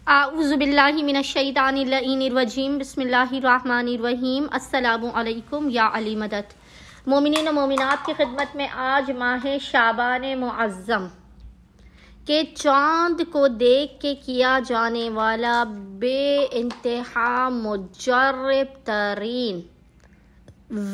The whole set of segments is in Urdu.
اعوذ باللہ من الشیطان اللعین الرجیم، بسم اللہ الرحمن الرحیم۔ السلام علیکم یا علی مدد۔ مومنین و مومنات کی خدمت میں آج ماہ شعبان معظم کے چاند کو دیکھ کے کیا جانے والا بے انتہا مجرب ترین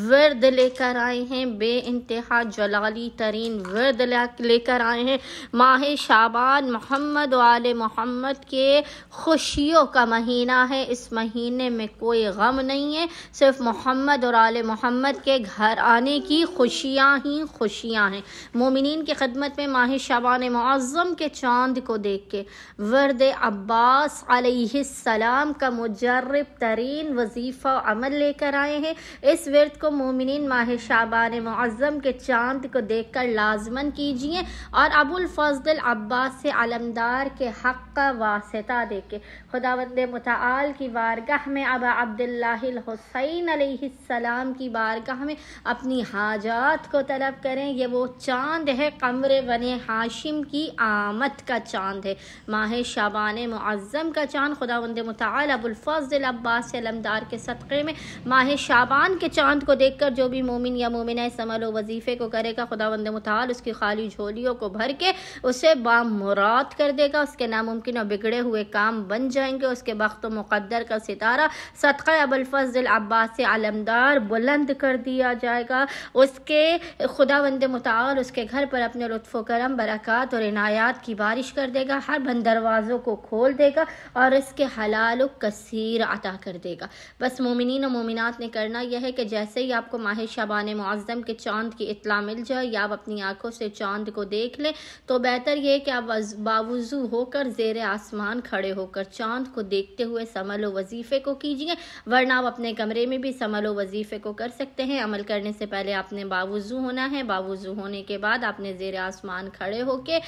ورد لے کر آئے ہیں، بے انتہا جلالی ترین ورد لے کر آئے ہیں۔ ماہ شعبان محمد و آل محمد کے خوشیوں کا مہینہ ہے۔ اس مہینے میں کوئی غم نہیں ہے، صرف محمد اور آل محمد کے گھر آنے کی خوشیاں ہی خوشیاں ہیں۔ مومنین کی خدمت میں ماہ شعبان معظم کے چاند کو دیکھ کے ورد عباس علیہ السلام کا مجرب ترین وظیفہ عمل لے کر آئے ہیں۔ اس ورد کو مومنین ماہ شعبان معظم کے چاند کو دیکھ کر لازماً کیجئے اور ابو الفضل عباس علمدار کے حق کا واسطہ دے کے خداوند متعال کی بارگاہ میں ابا عبداللہ الحسین علیہ السلام کی بارگاہ میں اپنی حاجات کو طلب کریں۔ یہ وہ چاند ہے، قمر بنی ہاشم کی آمد کا چاند ہے، ماہ شعبان معظم کا چاند۔ خداوند متعال ابو الفضل عباس علمدار کے صدقے میں ماہ شعبان کے چاند کو دیکھ کر جو بھی مومن یا مومنہ اس عمل و وظیفے کو کرے گا، خداوند متعال اس کی خالی جھولیوں کو بھر کے اسے بامراد کر دے گا۔ اس کے ناممکن اور بگڑے ہوئے کام بن جائیں گے، اس کے بخت و مقدر کا ستارہ صدقہ ابو الفضل عباس علمدار بلند کر دیا جائے گا۔ اس کے خداوند متعال اس کے گھر پر اپنے لطف و کرم، برکات اور عنایات کی بارش کر دے گا، ہر بند دروازوں کو کھول دے گا اور اس کے حلال و کثیر عطا کر دے گا۔ بس مومنین و مومنات نے کرنا یہ ہے کہ جیسے ہی آپ کو ماہ شعبان معظم کے چاند کی اطلاع مل جائے یا آپ اپنی آنکھوں سے چاند کو دیکھ لیں تو بہتر یہ ہے کہ آپ باوضو ہو کر زیر آسمان کھڑے ہو کر چاند کو دیکھتے ہوئے اس عمل و وظیفے کو کیجیے، ورنہ آپ اپنے کمرے میں بھی اس عمل و وظیفے کو کر سکتے ہیں۔ عمل کرنے سے پہلے آپ نے باوضو ہونا ہے، باوضو ہونے کے بعد آپ نے زیر آسمان کھڑے ہو کے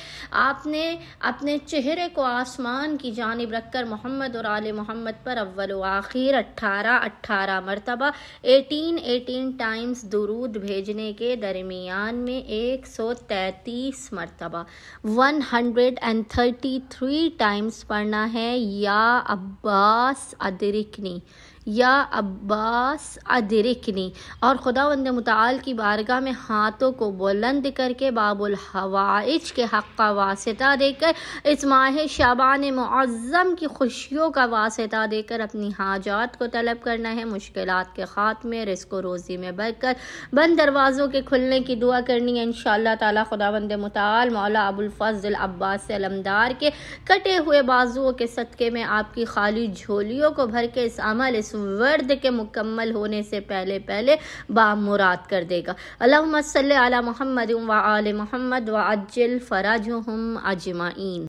آپ نے اپنے چہرے کو آسمان کی جانب رکھ کر محمد اور آل محمد پر اول و آخر 18 مرتبہ 18 ٹائمز درود بھیجنے کے درمیان میں 133 مرتبہ 133 ٹائمز پڑھنا ہے، یا عباس ادرکنی، یا عباس ادرکنی، اور خداوند متعال کی بارگاہ میں ہاتھوں کو بلند کر کے باب الحوائج کے حق کا واسطہ دے کر اس ماہ شعبان معظم کی خوشیوں کا واسطہ دے کر اپنی حاجات کو طلب کرنا ہے، مشکلات کے خاتمے، رزق و روزی میں برکت، بند دروازوں کے کھلنے کی دعا کرنی ہے۔ انشاءاللہ تعالی خداوند متعال مولا ابو الفضل عباس علمدار کے کٹے ہوئے بازوؤں کے صدقے میں آپ کی خالی جھولیوں کو بھر کے اس عمل، اس ورد کے مکمل ہونے سے پہلے بامراد کر دے گا۔ اللہم صلی علی محمد و آل محمد وعجل فرجہم اجمعین۔